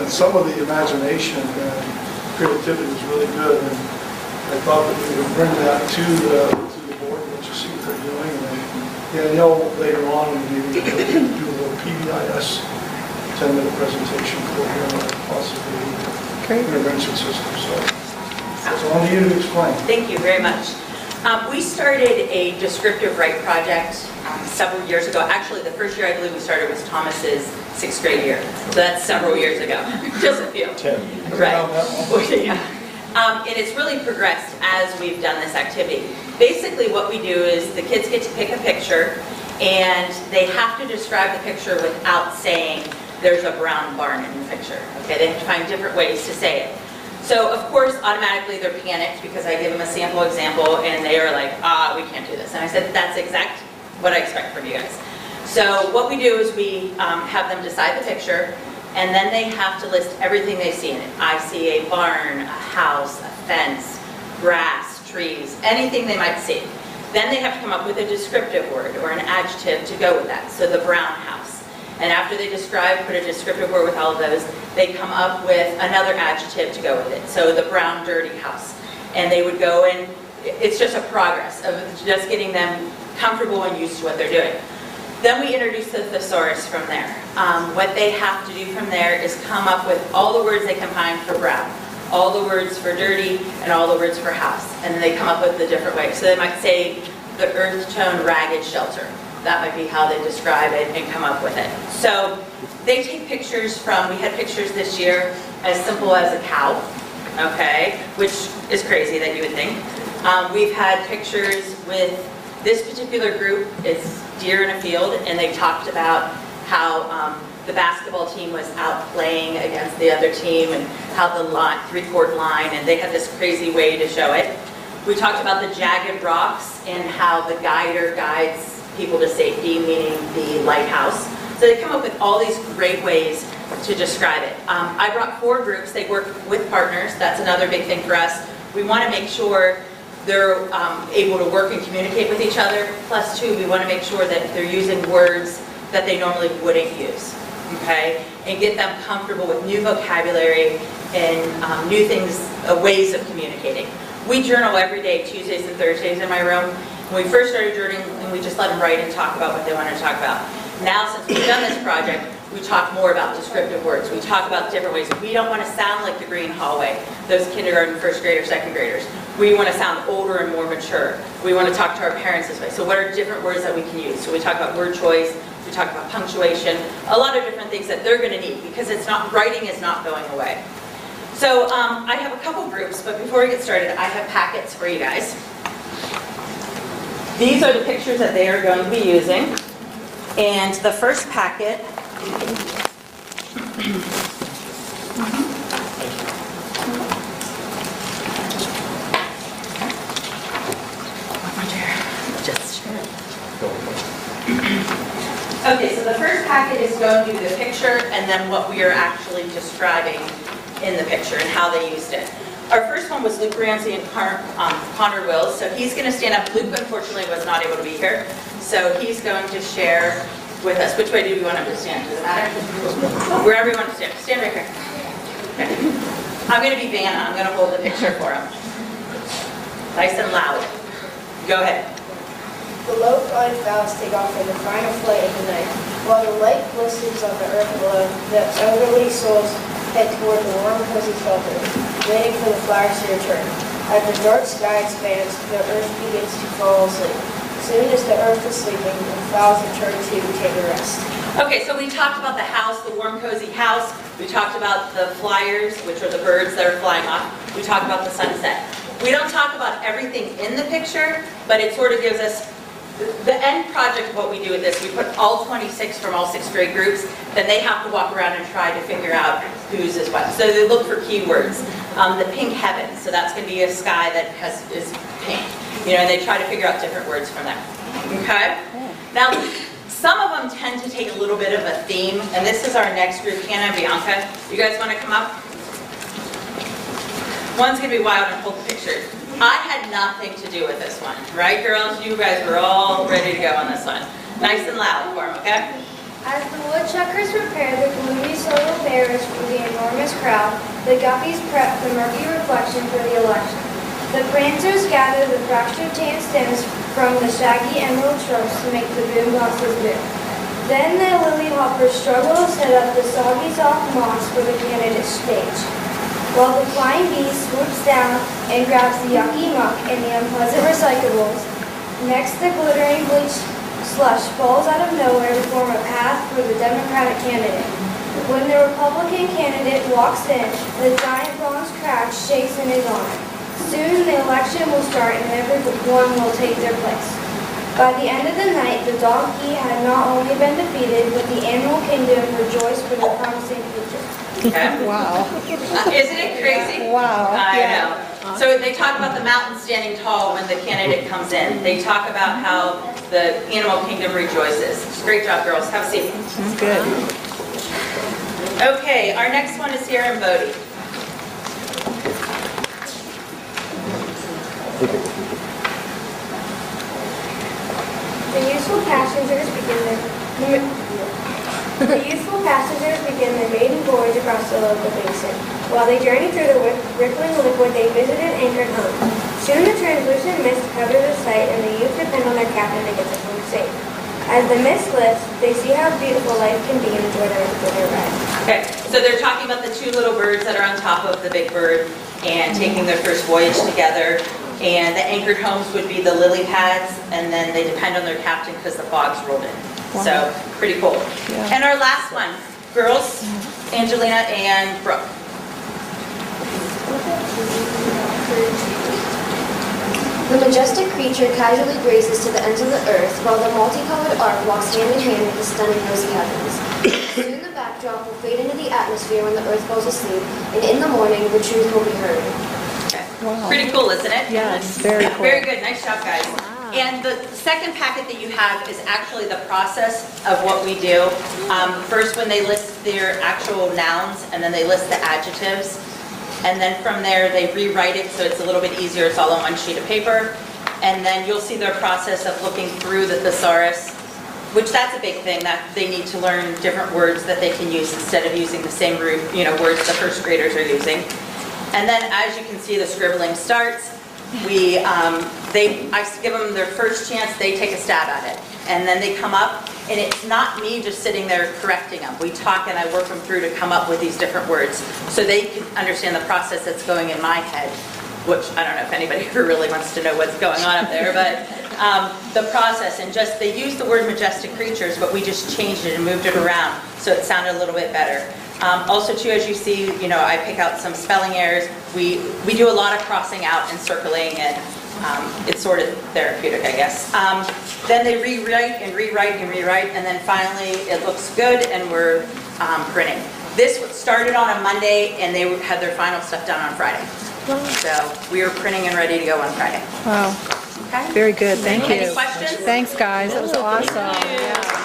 and some of the imagination and creativity was really good. And I thought that we would bring that to the board, what you see what they're doing. And Danielle later on maybe do a little PBIS 10-minute presentation for here on possibly intervention system. So on to you to explain. Thank you very much. We started a descriptive write project several years ago. Actually, the first year I believe we started was Thomas's 6th grade year. So that's several years ago. Just a few. 10. Right. Yeah. And it's really progressed as we've done this activity. Basically what we do is the kids get to pick a picture and they have to describe the picture without saying there's a brown barn in the picture. Okay, they have to find different ways to say it. So of course automatically they're panicked because I give them a sample example and they are like, we can't do this. And I said, that's exact what I expect from you guys. So what we do is we have them decide the picture, and then they have to list everything they see in it. I see a barn, a house, a fence, grass, trees, anything they might see. Then they have to come up with a descriptive word or an adjective to go with that. So the brown house. And after they describe, put a descriptive word with all of those, they come up with another adjective to go with it. So the brown, dirty house. And they would go and it's just a progress of just getting them comfortable and used to what they're doing. Then we introduce the thesaurus from there. What they have to do from there is come up with all the words they can find for brown, all the words for dirty, and all the words for house. And then they come up with the different ways. So they might say the earth tone ragged shelter. That might be how they describe it and come up with it. So they take pictures from, we had pictures this year as simple as a cow, okay, which is crazy that you would think. We've had pictures with this particular group, it's deer in a field, and they talked about how the basketball team was out playing against the other team and how the line, three-quart line, and they had this crazy way to show it. We talked about the jagged rocks and how the guider guides people to safety, meaning the lighthouse. So they come up with all these great ways to describe it. I brought 4 groups. They work with partners. That's another big thing for us. We want to make sure they're able to work and communicate with each other. Plus 2, we want to make sure that they're using words that they normally wouldn't use, okay? And get them comfortable with new vocabulary and new things, ways of communicating. We journal every day, Tuesdays and Thursdays in my room. When we first started journaling, we just let them write and talk about what they wanted to talk about. Now, since we've done this project, we talk more about descriptive words. We talk about different ways. We don't want to sound like the green hallway, those kindergarten, first graders, second graders. We want to sound older and more mature. We want to talk to our parents this way. So what are different words that we can use? So we talk about word choice, we talk about punctuation, a lot of different things that they're going to need because it's not, writing is not going away. So I have a couple groups, but before we get started, I have packets for you guys. These are the pictures that they are going to be using. And the first packet okay, so the first packet is going to be the picture and then what we are actually describing in the picture and how they used it. Our first one was Luke Ramsey and Connor Wills, so he's going to stand up. Luke, unfortunately, was not able to be here, so he's going to share with us. Which way do we want him to stand? Does it matter? Wherever you want to stand. Stand right here. Okay. I'm going to be Vanna. I'm going to hold the picture for him. Nice and loud. Go ahead. The low-flying fowls take off for the final flight of the night. While the light glistens on the earth below, the elderly souls head toward the warm, cozy shelter, waiting for the flowers to return. As the dark sky expands, the earth begins to fall asleep. Soon as the earth is sleeping, the fowls return to take a rest. Okay, so we talked about the house, the warm, cozy house. We talked about the flyers, which are the birds that are flying off. We talked about the sunset. We don't talk about everything in the picture, but it sort of gives us the end project of what we do with this. We put all 26 from all 6th grade groups, then they have to walk around and try to figure out whose is what. So they look for keywords. The pink heaven, so that's going to be a sky that is pink. You know, and they try to figure out different words from there. Okay? Now, some of them tend to take a little bit of a theme, and this is our next group, Hannah and Bianca. You guys want to come up? One's going to be wild and hold the picture. I had nothing to do with this one, right, girls? You guys were all ready to go on this one. Nice and loud for them, okay? As the woodchuckers prepare the gloomy solar bearers for the enormous crowd, the guppies prep the murky reflection for the election. The prancers gather the fractured tan stems from the shaggy emerald trunks to make the boomboxes boom. Then the lily hoppers struggle to set up the soggy soft moss for the candidate's stage, while the flying beast swoops down and grabs the yucky muck and the unpleasant recyclables. Next, the glittering bleach slush falls out of nowhere to form a path for the Democratic candidate. When the Republican candidate walks in, the giant bronze crack shakes in his honor. Soon the election will start and everyone will take their place. By the end of the night, the donkey had not only been defeated, but the animal kingdom rejoiced for their promising future. Okay. Wow. Isn't it crazy? Wow. I know. So they talk about the mountain standing tall when the candidate comes in. They talk about how the animal kingdom rejoices. Great job, girls. Have a seat. That's good. Okay, our next one is Sierra and Bodie. The youthful passengers begin their maiden voyage across the local basin. While they journey through the rippling liquid, they visited anchored home. Soon the translucent mist covers the sight, and the youth depend on their captain to get them home safe. As the mist lifts, they see how beautiful life can be and enjoy their ride. Okay, so they're talking about the two little birds that are on top of the big bird and taking their first voyage together. And the anchored homes would be the lily pads, and then they depend on their captain because the fog's rolled in. Wow. So, pretty cool. Yeah. And our last one, girls, Angelina and Brooke. The majestic creature casually grazes to the ends of the earth, while the multicolored arc walks hand in hand with the stunning rosy heavens. Soon the backdrop will fade into the atmosphere when the earth falls asleep, and in the morning the truth will be heard. Okay. Wow. Pretty cool, isn't it? Yes, very cool. Very good. Nice job, guys. And the second packet that you have is actually the process of what we do. First, when they list their actual nouns, and then they list the adjectives. And then from there, they rewrite it so it's a little bit easier. It's all on one sheet of paper. And then you'll see their process of looking through the thesaurus, which that's a big thing, that they need to learn different words that they can use instead of using the same words the first graders are using. And then as you can see, the scribbling starts. I give them their first chance, they take a stab at it. And then they come up, and it's not me just sitting there correcting them. We talk and I work them through to come up with these different words so they can understand the process that's going in my head, which I don't know if anybody ever really wants to know what's going on up there, but the process, and just they use the word majestic creatures, but we just changed it and moved it around so it sounded a little bit better. Also too, as you see, I pick out some spelling errors. We do a lot of crossing out and circling, and it's sort of therapeutic, I guess. Then they rewrite and rewrite and rewrite, and then finally it looks good and we're printing. This started on a Monday, and they had their final stuff done on Friday. So we are printing and ready to go on Friday. Wow. Okay? Very good. Thank you. Any questions? Thanks, guys. That was awesome. Yeah.